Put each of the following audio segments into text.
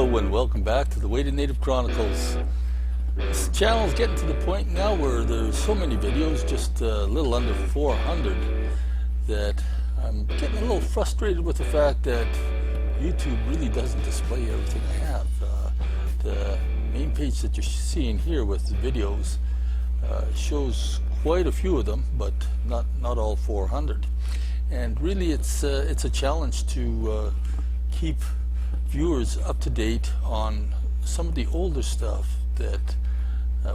Hello and welcome back to the Weighted Native Chronicles. This channel is getting to the point now where there's so many videos, just a little under 400, that I'm getting a little frustrated with the fact that YouTube really doesn't display everything I have. The main page that you're seeing here with the videos shows quite a few of them, but not all 400. And really it's a challenge to keep viewers up to date on some of the older stuff that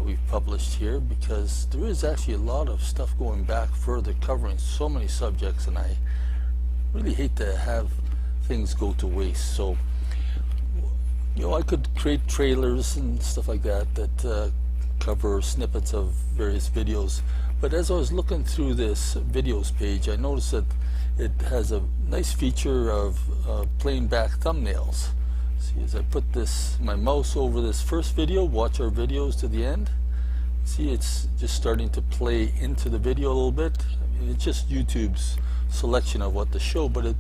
we've published here, because there is actually a lot of stuff going back further covering so many subjects, and I really hate to have things go to waste. So I could create trailers and stuff like that cover snippets of various videos, but as I was looking through this videos page, I noticed that it has a nice feature of playing back thumbnails. See, as I put my mouse over this first video, watch our videos to the end, see it's just starting to play into the video a little bit. I mean, it's just YouTube's selection of what to show, but it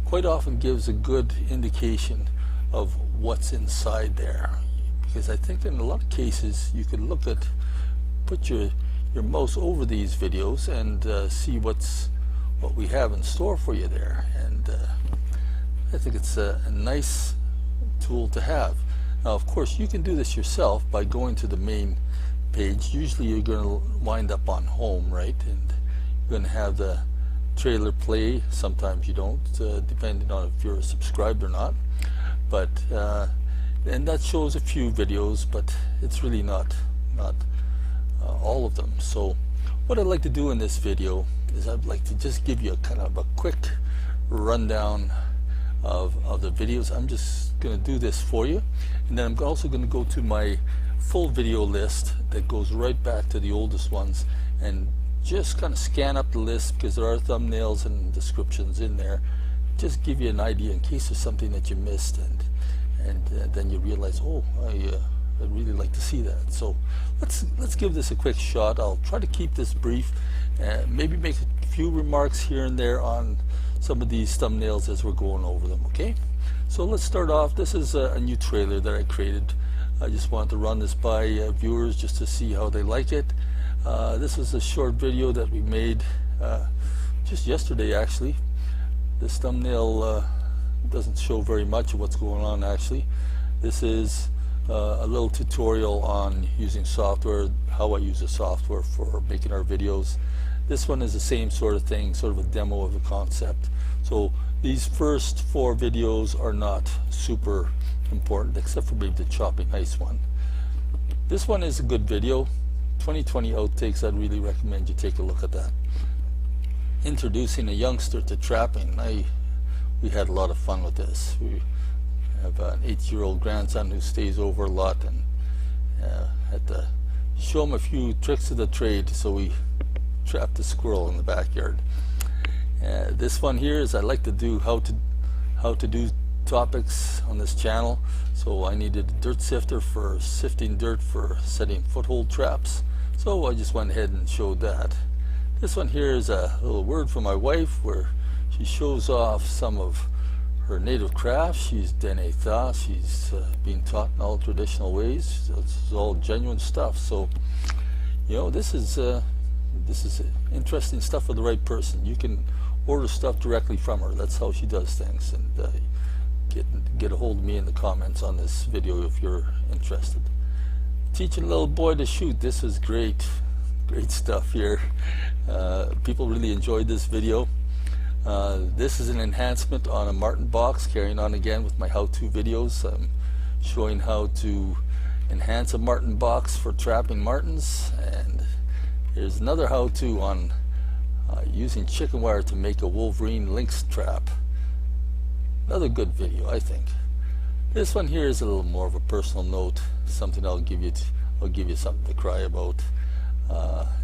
quite often gives a good indication of what's inside there. Because I think in a lot of cases you could put your mouse over these videos and see what we have in store for you there, and I think it's a nice tool to have. Now of course you can do this yourself by going to the main page. Usually you're going to wind up on home, right, and you're going to have the trailer play. Sometimes you don't, depending on if you're subscribed or not, but and that shows a few videos, but it's really not all of them. So what I'd like to do in this video is I'd like to just give you a kind of a quick rundown of the videos. I'm just going to do this for you, and then I'm also going to go to my full video list that goes right back to the oldest ones and just kind of scan up the list, because there are thumbnails and descriptions in there. Just give you an idea in case there's something that you missed, and then you realize, oh, I'd really like to see that. So let's give this a quick shot. I'll try to keep this brief, maybe make a few remarks here and there on some of these thumbnails as we're going over them. Okay, so let's start off. This is a new trailer that I created. I just wanted to run this by viewers just to see how they like it. This is a short video that we made just yesterday, actually. This thumbnail doesn't show very much of what's going on, actually. This is a little tutorial on using software, how I use the software for making our videos. This one is the same sort of thing, sort of a demo of the concept. So these first 4 videos are not super important, except for maybe the chopping ice one. This one is a good video, 2020 outtakes. I'd really recommend you take a look at that. Introducing a youngster to trapping. We had a lot of fun with this. We have an 8-year-old grandson who stays over a lot, and had to show him a few tricks of the trade, so we trapped a squirrel in the backyard. This one here is I like to do how to do topics on this channel. So I needed a dirt sifter for sifting dirt for setting foothold traps, so I just went ahead and showed that. This one here is a little word from my wife where she shows off some of her native craft. She's Dene Tha. She's being taught in all traditional ways. It's all genuine stuff. So this is interesting stuff for the right person. You can order stuff directly from her. That's how she does things. And get a hold of me in the comments on this video if you're interested. Teaching a little boy to shoot. This is great stuff here. People really enjoyed this video. This is an enhancement on a marten box, carrying on again with my how-to videos. I'm showing how to enhance a marten box for trapping martens, and here's another how-to on using chicken wire to make a wolverine lynx trap. Another good video, I think. This one here is a little more of a personal note, something I'll give you something to cry about.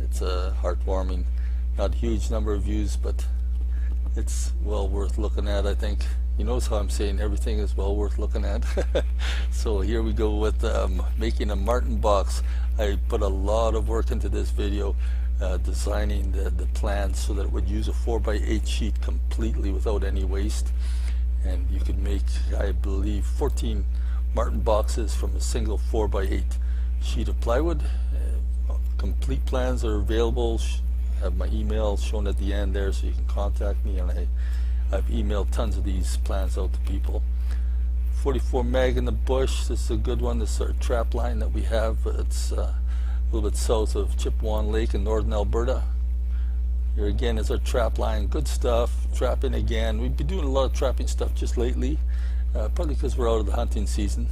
It's a heartwarming, not a huge number of views, but it's well worth looking at, I think. You notice how I'm saying everything is well worth looking at. So here we go with making a marten box. I put a lot of work into this video, designing the plans so that it would use a 4x8 sheet completely without any waste. And you could make, I believe, 14 Martin boxes from a single 4x8 sheet of plywood. Complete plans are available. Have my email shown at the end there, so you can contact me, and I've emailed tons of these plans out to people. 44 mag in the bush. This is a good one. This is our trap line that we have. It's a little bit south of Chippewa Lake in northern Alberta. Here again is our trap line. Good stuff. Trapping again. We've been doing a lot of trapping stuff just lately, probably because we're out of the hunting season.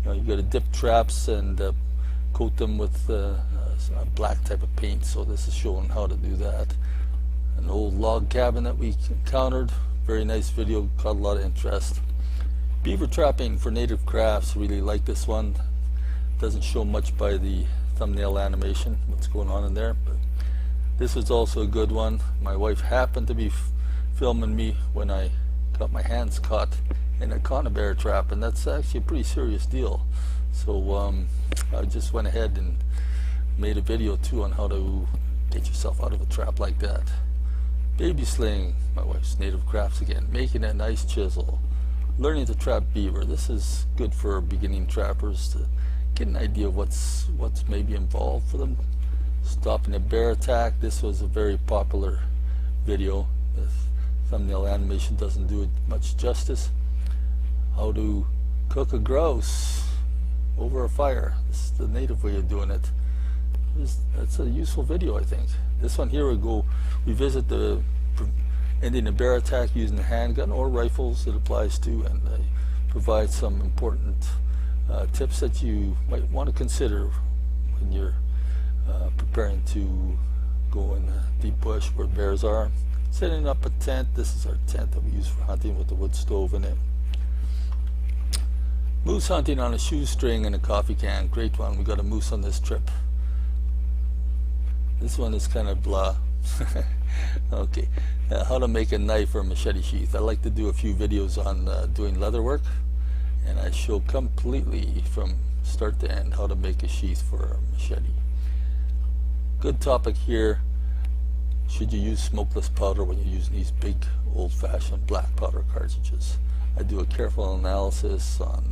You know, you got to dip traps and coat them with a black type of paint. So this is showing how to do that. An old log cabin that we encountered. Very nice video. Caught a lot of interest. Beaver trapping for Native Crafts. Really like this one. Doesn't show much by the thumbnail animation what's going on in there, but this is also a good one. My wife happened to be filming me when I got my hands caught in a conibear trap, and that's actually a pretty serious deal. So I just went ahead and made a video too on how to get yourself out of a trap like that. Baby sling, my wife's Native Crafts again, making a nice chisel. Learning to trap beaver. This is good for beginning trappers to get an idea of what's maybe involved for them. Stopping a bear attack. This was a very popular video. The thumbnail animation doesn't do it much justice. How to cook a grouse over a fire. This is the native way of doing it. That's a useful video, I think. This one here we visit the ending a bear attack using a handgun or rifles it applies to, and provide some important tips that you might want to consider when you're preparing to go in the deep bush where bears are. Setting up a tent. This is our tent that we use for hunting with the wood stove in it. Moose hunting on a shoestring and a coffee can. Great one. We got a moose on this trip. This one is kind of blah. Okay, how to make a knife or a machete sheath. I like to do a few videos on doing leather work, and I show completely from start to end how to make a sheath for a machete. Good topic here. Should you use smokeless powder when you're using these big old-fashioned black powder cartridges? I do a careful analysis on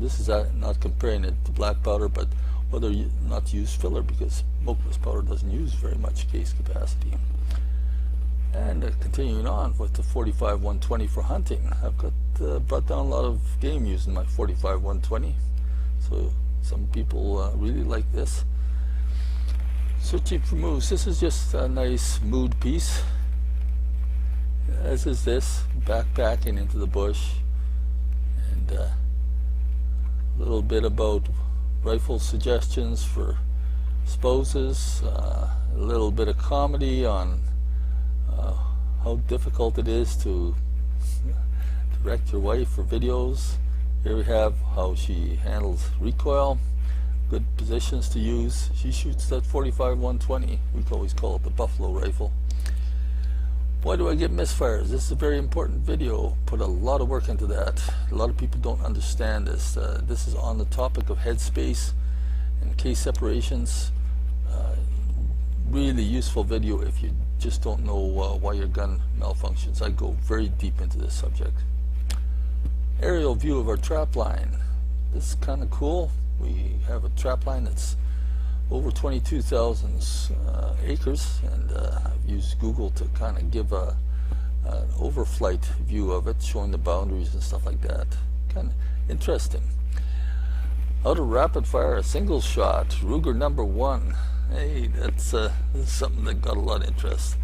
this is not comparing it to black powder, but whether not to use filler, because smokeless powder doesn't use very much case capacity. And continuing on with the 45-120 for hunting. I've got brought down a lot of game using my 45-120, so some people really like this. Searching for moose. This is just a nice mood piece, as is this. Backpacking into the bush, and a little bit about rifle suggestions for spouses, a little bit of comedy on how difficult it is to direct your wife for videos. Here we have how she handles recoil, good positions to use. She shoots that 45-120. We always call it the buffalo rifle. Why do I get misfires? This is a very important video. Put a lot of work into that. A lot of people don't understand this. This is on the topic of headspace and case separations. Really useful video if you just don't know why your gun malfunctions. I go very deep into this subject. Aerial view of our trap line. This is kind of cool. We have a trap line that's over 22,000 acres, and I've used Google to kind of give an overflight view of it, showing the boundaries and stuff like that. Kind of interesting. How to rapid fire a single shot, Ruger #1. Hey, this is something that got a lot of interest,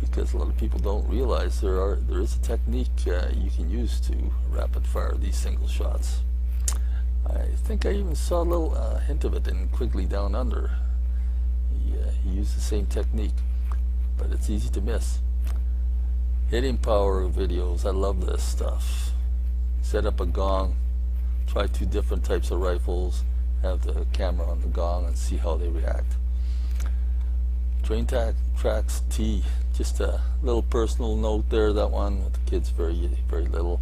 because a lot of people don't realize there is a technique you can use to rapid fire these single shots. I think I even saw a little hint of it in Quigley Down Under. He used the same technique, but it's easy to miss. Hitting power videos. I love this stuff. Set up a gong, try 2 different types of rifles, have the camera on the gong and see how they react. Train tracks T. Just a little personal note there, that one with the kids very little.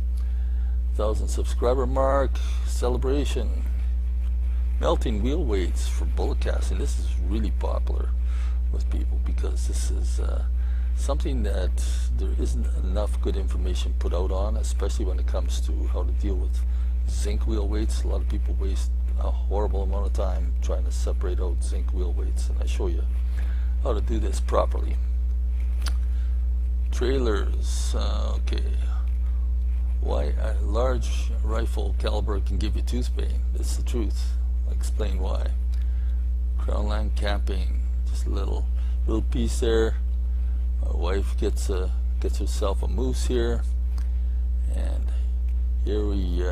1,000 subscriber mark, celebration. Melting wheel weights for bullet casting. This is really popular with people because this is something that there isn't enough good information put out on, especially when it comes to how to deal with zinc wheel weights. A lot of people waste a horrible amount of time trying to separate out zinc wheel weights, and I show you how to do this properly. Trailers, okay. Why a large rifle caliber can give you tooth pain. That's the truth. I'll explain why. Crownland camping, just a little piece there. My wife gets herself a moose here, and here we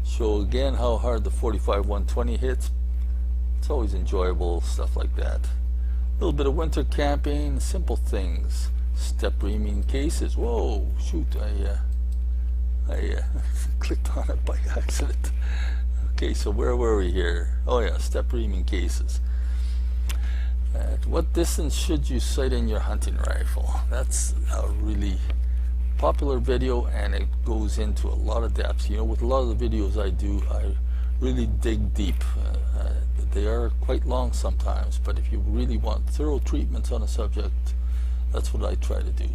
show again how hard the 45-120 hits. It's always enjoyable, stuff like that. A little bit of winter camping, simple things. Step reaming cases. Whoa, shoot, I clicked on it by accident. Okay, so where were we here? Oh yeah, step reaming cases. At what distance should you sight in your hunting rifle? That's a really popular video, and it goes into a lot of depth. You know, with a lot of the videos I do, I really dig deep. They are quite long sometimes, but if you really want thorough treatments on a subject, that's what I try to do.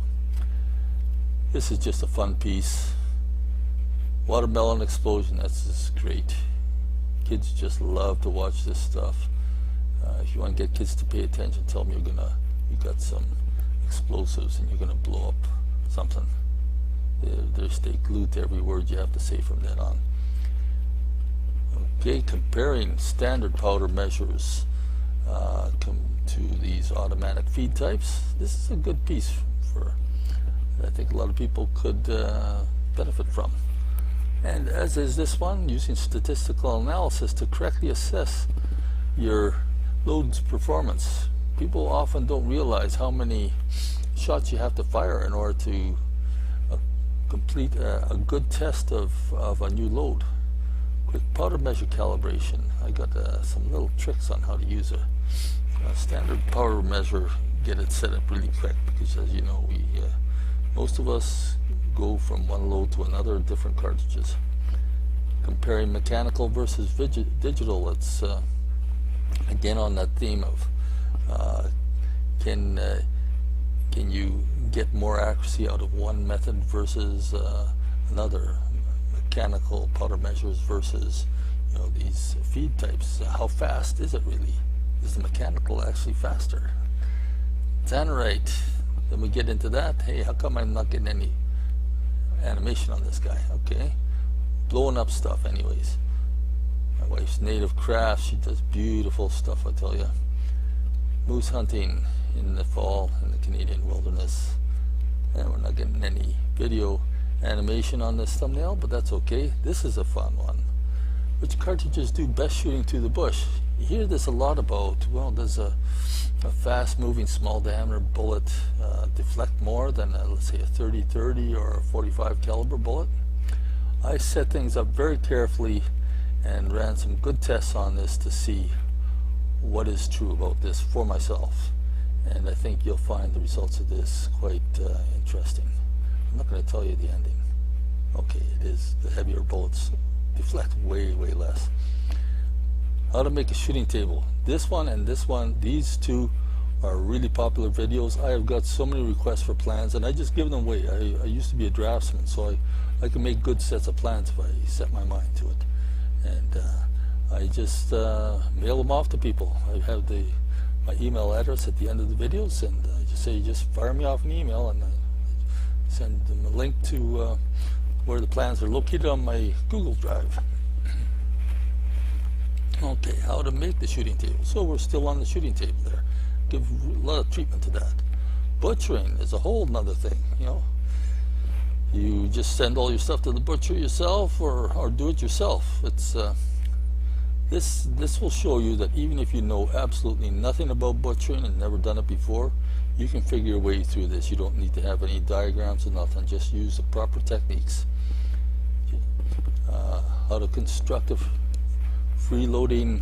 This is just a fun piece. Watermelon explosion, that's just great. Kids just love to watch this stuff. If you want to get kids to pay attention, tell them you got some explosives and you're gonna blow up something. They stay glued to every word you have to say from then on. Okay, comparing standard powder measures to these automatic feed types. This is a good piece for I think a lot of people could benefit from. And as is this one, using statistical analysis to correctly assess your load's performance. People often don't realize how many shots you have to fire in order to complete a good test of a new load. Quick powder measure calibration. I got some little tricks on how to use a standard powder measure, get it set up really quick, because as you know, most of us go from one load to another, different cartridges. Comparing mechanical versus digital, it's again on that theme of can you get more accuracy out of one method versus another? Mechanical powder measures versus, you know, these feed types. How fast is it really? Is the mechanical actually faster? Tannerite. Then we get into that. Hey, how come I'm not getting any animation on this guy? Okay, blowing up stuff anyways. My wife's Native Crafts, she does beautiful stuff, I tell you. Moose hunting in the fall in the Canadian wilderness, and we're not getting any video animation on this thumbnail, but that's okay. This is a fun one. Which cartridges do best shooting to the bush? You hear this a lot about, well, does a fast moving small diameter bullet deflect more than let's say a 30-30 or a 45 caliber bullet? I set things up very carefully and ran some good tests on this to see what is true about this for myself, and I think you'll find the results of this quite interesting. I'm not going to tell you the ending. Okay, it is the heavier bullets deflect way less. How to make a shooting table. This one and this one, these two are really popular videos. I have got so many requests for plans, and I just give them away. I used to be a draftsman, so I can make good sets of plans if I set my mind to it. And I just mail them off to people. I have my email address at the end of the videos, and I just say, just fire me off an email, and send them a link to where the plans are located on my Google Drive. Okay, how to make the shooting table. So we're still on the shooting table there. Give a lot of treatment to that. Butchering is a whole nother thing, you know. You just send all your stuff to the butcher yourself, or do it yourself. It's this will show you that even if you know absolutely nothing about butchering and never done it before, you can figure your way through this. You don't need to have any diagrams or nothing. Just use the proper techniques. How to construct a freestanding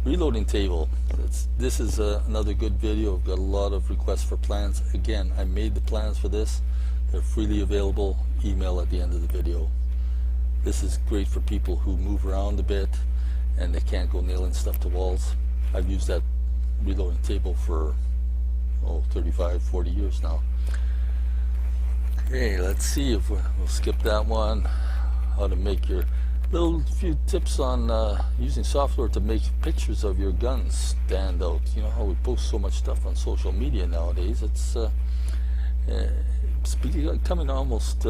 reloading table. This is another good video. I've got a lot of requests for plans. Again, I made the plans for this. They're freely available. Email at the end of the video. This is great for people who move around a bit and they can't go nailing stuff to walls. I've used that reloading table for 35-40 years now. Okay, let's see if we'll skip that one. How to make your few tips on using software to make pictures of your guns stand out. You know how we post so much stuff on social media nowadays. It's becoming almost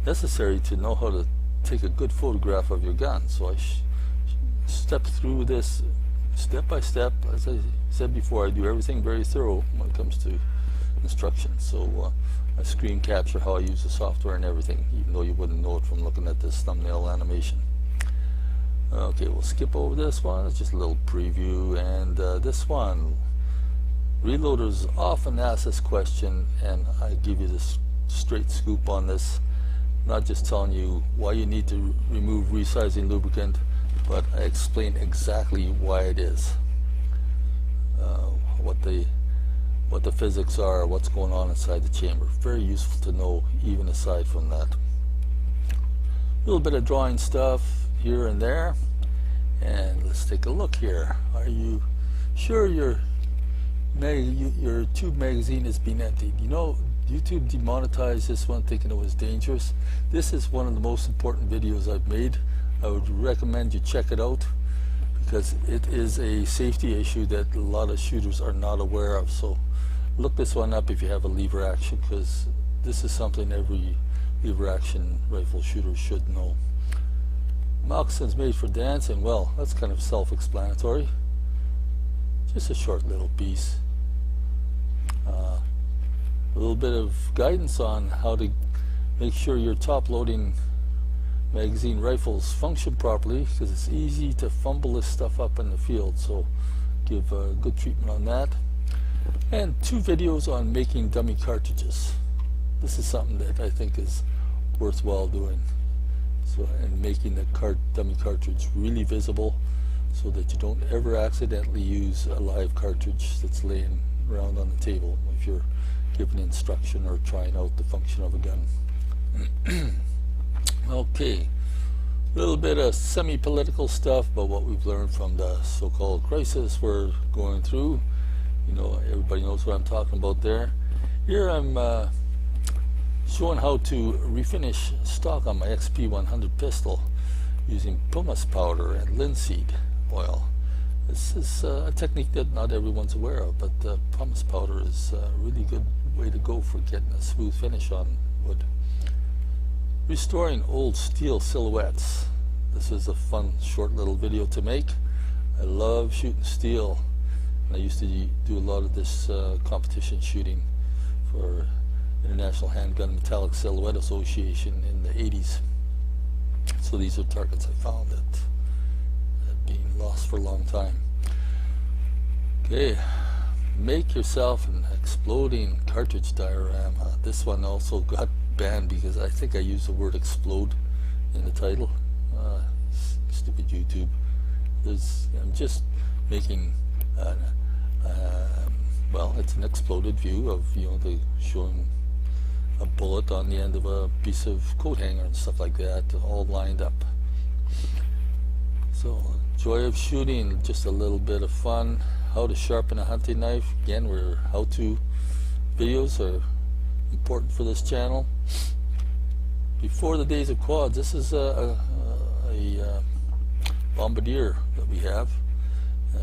necessary to know how to take a good photograph of your gun. So I step through this step by step. As I said before, I do everything very thorough when it comes to instructions. So I screen capture how I use the software and everything, even though you wouldn't know it from looking at this thumbnail animation. Okay, we'll skip over this one. It's just a little preview. And this one, reloaders often ask this question, and I give you this straight scoop on this. Not just telling you why you need to remove resizing lubricant, but I explain exactly why it is, what the physics are, what's going on inside the chamber. Very useful to know, even aside from that. A little bit of drawing stuff here and there, and let's take a look here. Are you sure your tube magazine has been emptied? You know, YouTube demonetized this one thinking it was dangerous. This is one of the most important videos I've made. I would recommend you check it out, because it is a safety issue that a lot of shooters are not aware of. So look this one up if you have a lever action, because this is something every lever action rifle shooter should know. Moccasins made for dancing, well, that's kind of self-explanatory. Just a short little piece. A little bit of guidance on how to make sure your top-loading magazine rifles function properly, because it's easy to fumble this stuff up in the field. So give good treatment on that. And 2 videos on making dummy cartridges. This is something that I think is worthwhile doing. So, and making the dummy cartridge really visible, so that you don't ever accidentally use a live cartridge that's laying around on the table if you're giving instruction or trying out the function of a gun. Okay, a little bit of semi-political stuff about what we've learned from the so-called crisis we're going through. You know, everybody knows what I'm talking about there. Here I'm showing how to refinish stock on my XP100 pistol using pumice powder and linseed oil. This is a technique that not everyone's aware of, but pumice powder is a really good way to go for getting a smooth finish on wood. Restoring old steel silhouettes. This is a fun short little video to make. I love shooting steel. I used to do a lot of this competition shooting for International Handgun Metallic Silhouette Association in the 80s. So these are targets I found that had been lost for a long time. Okay, make yourself an exploding cartridge diorama. This one also got banned because I think I used the word explode in the title. Stupid YouTube. I'm just making well, it's an exploded view of, you know, showing a bullet on the end of a piece of coat hanger and stuff like that, all lined up. So, joy of shooting, just a little bit of fun. How to sharpen a hunting knife. Again, how-to videos are important for this channel. Before the days of quads, this is a bombardier that we have.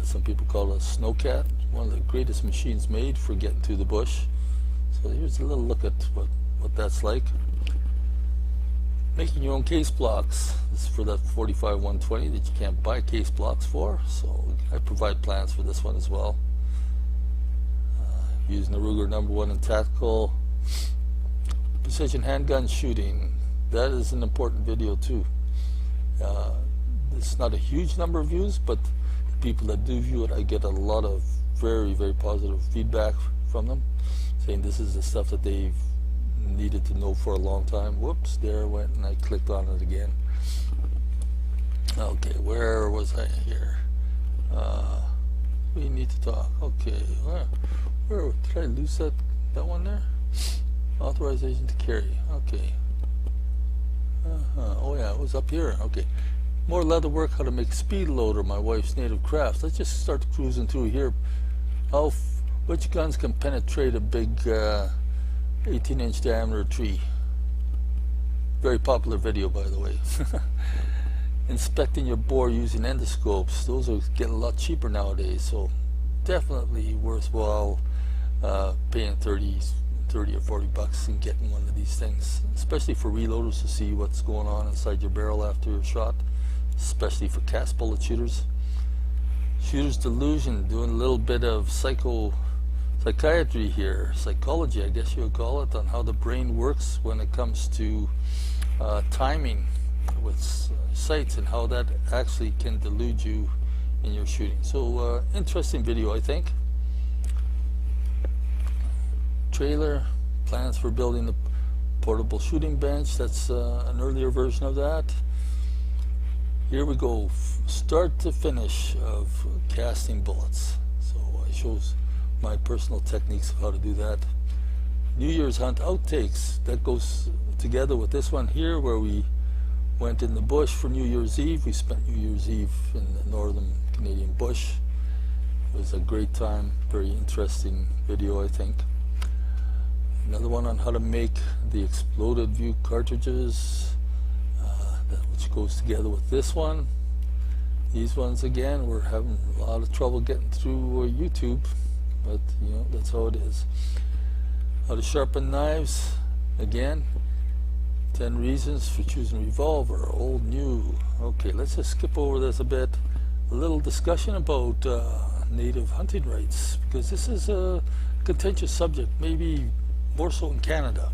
Some people call it a snowcat. One of the greatest machines made for getting to the bush. So here's a little look at what that's like. Making your own case blocks. This is for that 45-120 that you can't buy case blocks for. So I provide plans for this one as well. Using the Ruger #1 in tactical. Precision handgun shooting. That is an important video too. It's not a huge number of views, but people that do view it, I get a lot of very, very positive feedback from them, saying this is the stuff that they've needed to know for a long time. Whoops, there it went, and I clicked on it again. Okay, where was I here? We need to talk. Okay, where did I lose that one there? Authorization to carry. Okay. Oh yeah, it was up here. Okay. More leather work, how to make speed loader, my wife's native crafts. Let's just start cruising through here. Which guns can penetrate a big 18-inch diameter tree. Very popular video, by the way. Inspecting your bore using endoscopes. Those are getting a lot cheaper nowadays, so definitely worthwhile paying 30 or 40 bucks and getting one of these things, especially for reloaders to see what's going on inside your barrel after your shot, especially for cast bullet shooters. Shooter's Delusion, doing a little bit of psychiatry here, psychology I guess you would call it, on how the brain works when it comes to timing with sights and how that actually can delude you in your shooting. So interesting video, I think. Trailer, plans for building the portable shooting bench. That's an earlier version of that. Here we go, start to finish of casting bullets. So I shows my personal techniques of how to do that. New Year's hunt outtakes, that goes together with this one here, where we went in the bush for New Year's Eve. We spent New Year's Eve in the northern Canadian bush. It was a great time, very interesting video, I think. Another one on how to make the exploded view cartridges, which goes together with this one. These ones, again, we're having a lot of trouble getting through YouTube, but you know, that's how it is. How to sharpen knives, again, 10 reasons for choosing revolver, old, new. Okay, let's just skip over this a bit. A little discussion about native hunting rights, because this is a contentious subject, maybe more so in Canada.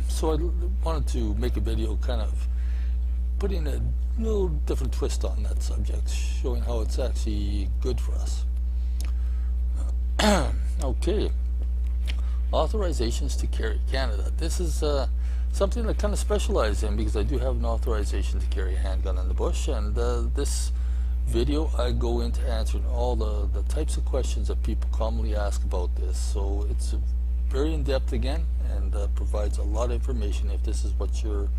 So I wanted to make a video kind of putting a little different twist on that subject, showing how it's actually good for us. Okay, authorizations to carry Canada. This is something I kind of specialize in, because I do have an authorization to carry a handgun in the bush, and this video I go into answering all the types of questions that people commonly ask about this. So it's very in-depth again, and provides a lot of information if this is what you're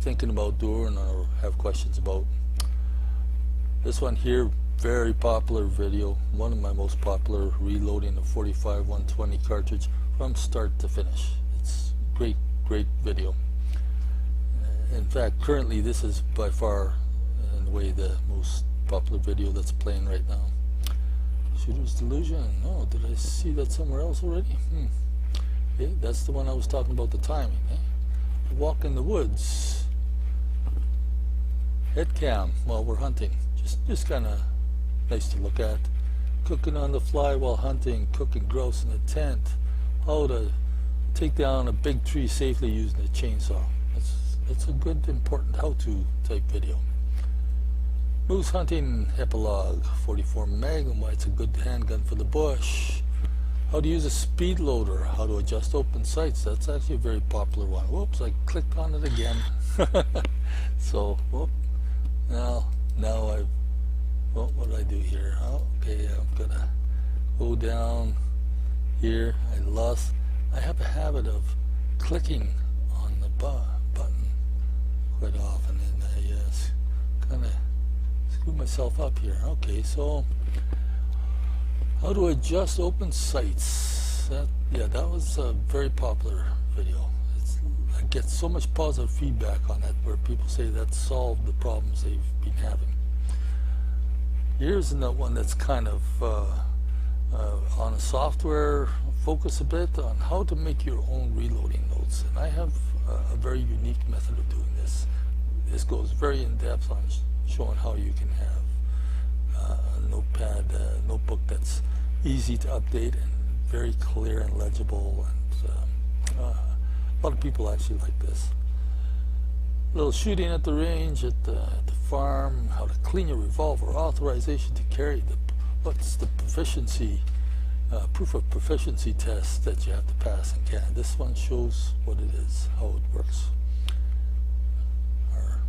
thinking about doing or have questions about. This one here, very popular video, one of my most popular, reloading a 45-120 cartridge from start to finish. It's great video. In fact, currently this is by far, in a way, the most popular video that's playing right now. Shooter's Delusion. Oh, did I see that somewhere else already? Okay, that's the one I was talking about, the timing. Walk in the woods. Head cam while we're hunting. Just kind of nice to look at. Cooking on the fly while hunting. Cooking grouse in a tent. How to take down a big tree safely using a chainsaw. That's a good, important how-to type video. Moose hunting epilogue. 44 Magnum. Why it's a good handgun for the bush. How to use a speed loader. How to adjust open sights. That's actually a very popular one. Whoops, I clicked on it again. So, whoop. Now I've, well, what did I do here? Oh, okay, I'm gonna go down here. I have a habit of clicking on the button quite often, and I kind of screw myself up here. Okay, so how to adjust open sights. That was a very popular video. I get so much positive feedback on that, where people say that solved the problems they've been having. Here's another one that's kind of on a software focus a bit on how to make your own reloading notes. And I have a very unique method of doing this. This goes very in depth on showing how you can have a notepad, notebook that's easy to update and very clear and legible, and a lot of people actually like this. A little shooting at the range, at the farm, how to clean your revolver, authorization to carry, what's the proficiency, proof of proficiency test that you have to pass in Canada. This one shows what it is, how it works. Our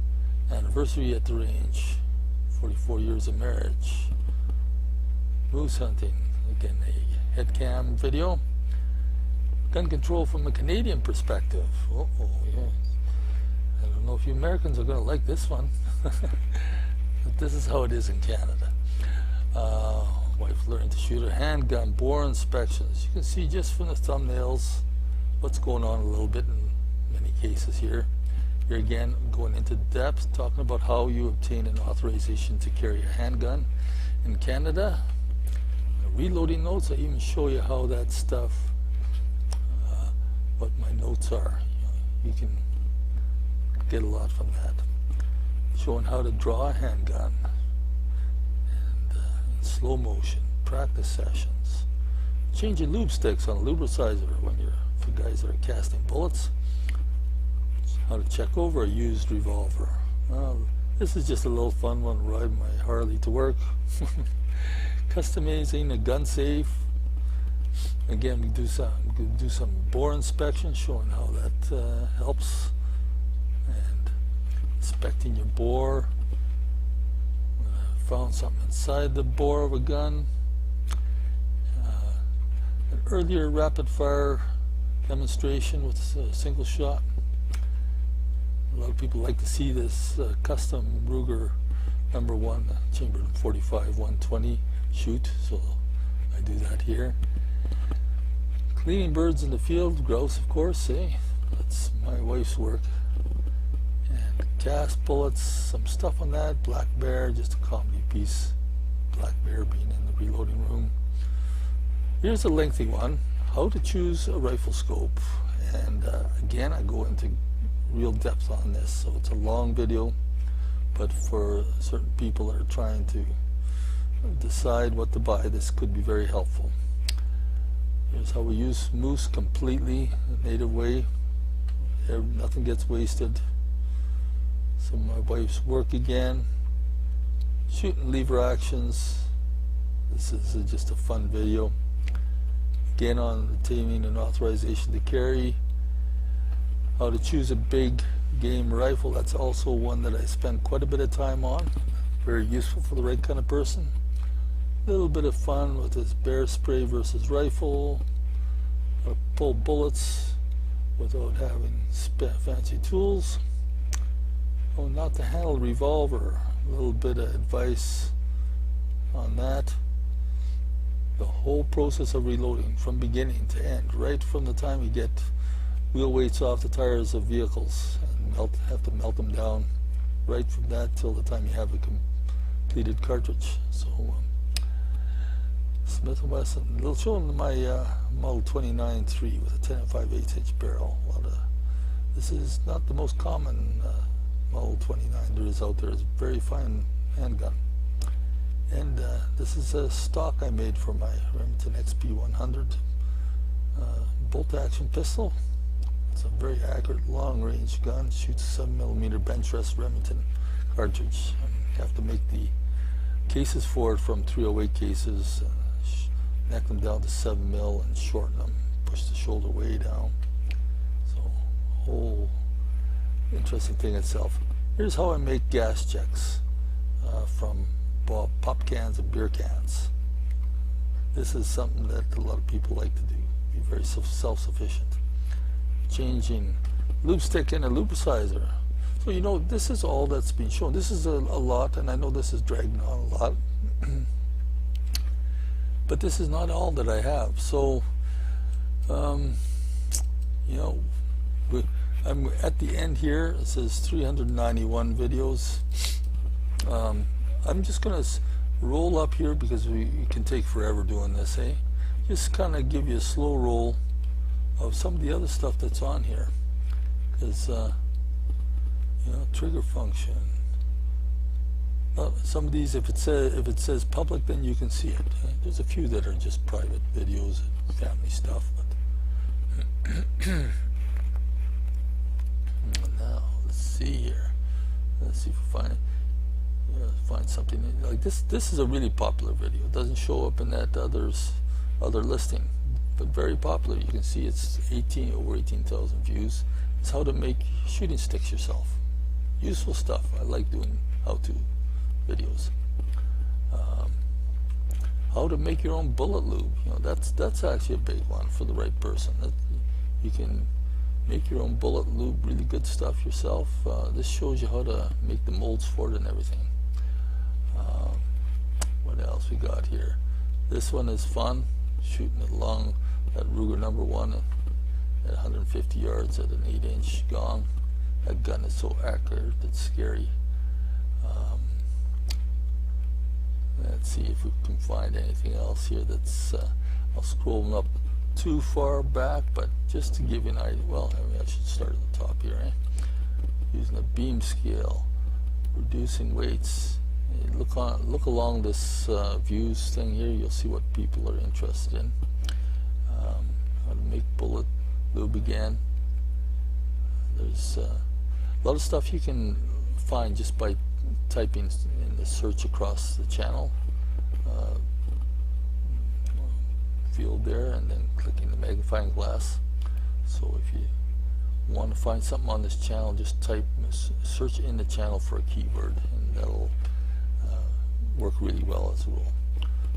anniversary at the range, 44 years of marriage. Moose hunting, again a head cam video. Gun control from a Canadian perspective. Oh yeah. I don't know if you Americans are going to like this one. But this is how it is in Canada. Wife learning to shoot a handgun, bore inspections. You can see just from the thumbnails what's going on a little bit in many cases here. Here again, going into depth, talking about how you obtain an authorization to carry a handgun in Canada. Reloading notes, I even show you how that stuff, what my notes are. You can get a lot from that. Showing how to draw a handgun, and in slow motion, practice sessions. Changing lube sticks on a lubricizer when you're, for guys that are casting bullets. How to check over a used revolver. This is just a little fun one, riding my Harley to work. Customizing a gun safe. Again, we do some bore inspection, showing how that helps. And inspecting your bore. Found something inside the bore of a gun. An earlier rapid fire demonstration with a single shot. A lot of people like to see this custom Ruger #1 chambered 45 120 shoot, so I do that here. Cleaning birds in the field, grouse of course, that's my wife's work. And cast bullets, some stuff on that. Black Bear, just a comedy piece. Black Bear being in the reloading room. Here's a lengthy one, how to choose a rifle scope. And again, I go into real depth on this, so it's a long video, but for certain people that are trying to decide what to buy, this could be very helpful. Here's how we use moose completely the native way. Nothing gets wasted. Some of my wife's work again. Shooting lever actions. This is just a fun video. Again, on obtaining an authorization to carry. How to choose a big game rifle. That's also one that I spend quite a bit of time on. Very useful for the right kind of person. A little bit of fun with this bear spray versus rifle. How to pull bullets without having fancy tools. How not to handle a revolver. A little bit of advice on that. The whole process of reloading from beginning to end, right from the time you get wheel weights off the tires of vehicles and have to melt them down, right from that till the time you have a completed cartridge. So Smith & Wesson, they'll show my Model 29-3 with a 10 5/8" barrel. This is not the most common Model 29 there is out there. It's a very fine handgun. And this is a stock I made for my Remington XP100 bolt-action pistol. It's a very accurate long-range gun. Shoots a 7mm bench rest Remington cartridge. You have to make the cases for it from 308 cases, neck them down to 7mm and shorten them. Push the shoulder way down. So, whole interesting thing itself. Here's how I make gas checks from pop cans and beer cans. This is something that a lot of people like to do. Be very self-sufficient. Changing lube stick in a lubricizer. So you know, this is all that's been shown. This is a lot, and I know this is dragging on a lot. But this is not all that I have. So, you know, I'm at the end here. It says 391 videos. I'm just going to roll up here because we can take forever doing this, Just kind of give you a slow roll of some of the other stuff that's on here. Because, you know, trigger function. Some of these, if it says public, then you can see it. There's a few that are just private videos and family stuff. But now, let's see here. Let's see if we find something like this. This is a really popular video. It doesn't show up in that other listing, but very popular. You can see it's over 18,000 views. It's how to make shooting sticks yourself. Useful stuff. I like doing how-to videos. How to make your own bullet lube. You know, that's actually a big one for the right person. You can make your own bullet lube, really good stuff yourself. This shows you how to make the molds for it and everything. What else we got here? This one is fun, shooting it along that Ruger #1 at 150 yards at an 8-inch gong. That gun is so accurate, it's scary. Let's see if we can find anything else here that's, I'll scroll up too far back, but just to give you an idea, well, I should start at the top here, using a beam scale, reducing weights. Look along this views thing here, you'll see what people are interested in. How to make bullet lube again. There's a lot of stuff you can find just by typing in the search across the channel field there, and then clicking the magnifying glass. So if you want to find something on this channel, just search in the channel for a keyword, and that'll work really well as a rule.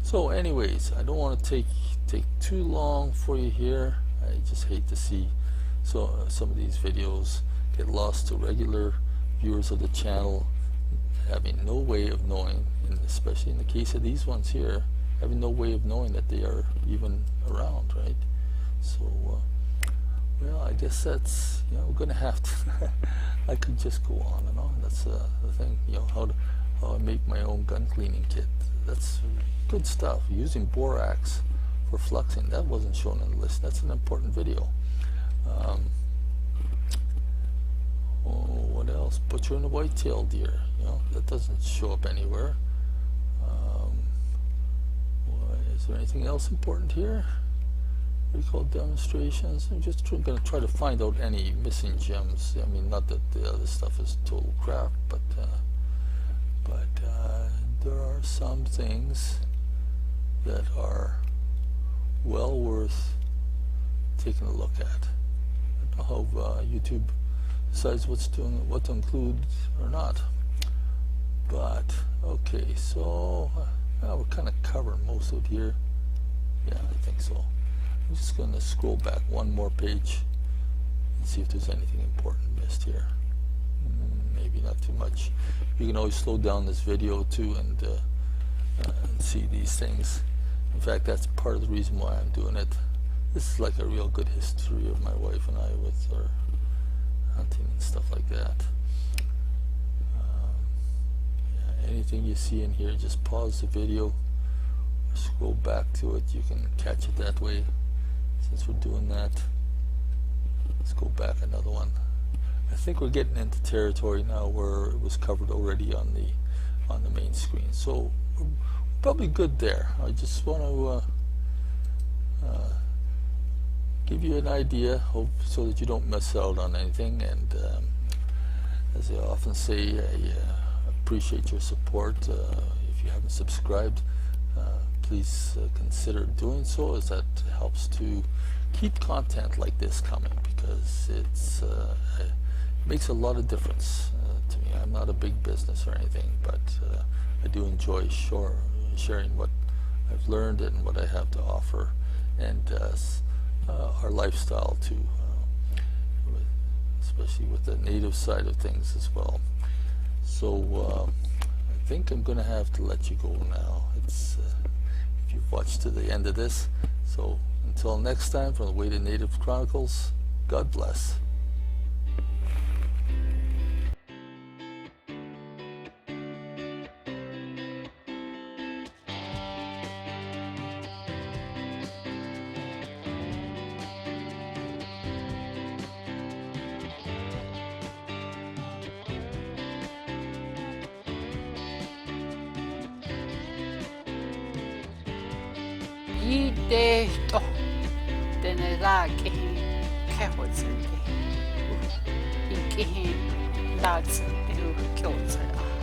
So anyways, I don't want to take too long for you here. I just hate to see some of these videos get lost to regular viewers of the channel, having no way of knowing, and especially in the case of these ones here, having no way of knowing that they are even around, right? So well, I guess that's, we're gonna have to I could just go on and on. That's the thing, how I make my own gun cleaning kit. That's good stuff. Using borax for fluxing, that wasn't shown on the list. That's an important video. What else? Butchering a white-tailed deer. That doesn't show up anywhere. Is there anything else important here? Recall demonstrations. I'm just going to try to find out any missing gems. I mean, not that the other stuff is total crap, but there are some things that are well worth taking a look at. I don't know how YouTube decides what to include or not. But okay, so we're kind of covering most of it here. Yeah, I think so. I'm just going to scroll back one more page and see if there's anything important missed here. Maybe not too much. You can always slow down this video too and see these things. In fact, that's part of the reason why I'm doing it. This is like a real good history of my wife and I with our hunting and stuff like that. Anything you see in here, just pause the video or scroll back to it. You can catch it that way. Since we're doing that, let's go back another one. I think we're getting into territory now where it was covered already on the main screen, so we're probably good there. I just want to give you an idea, so that you don't miss out on anything. And as I often say, I appreciate your support. If you haven't subscribed, please consider doing so, as that helps to keep content like this coming, because it makes a lot of difference to me. I'm not a big business or anything, but I do enjoy sharing what I've learned and what I have to offer, and our lifestyle too, especially with the native side of things as well. So I think I'm going to have to let you go now. It's if you've watched to the end of this. So until next time, from the Weighted Native Chronicles, God bless. 이때 또 내가 게임开火之的，一게임大字比如饺子啊。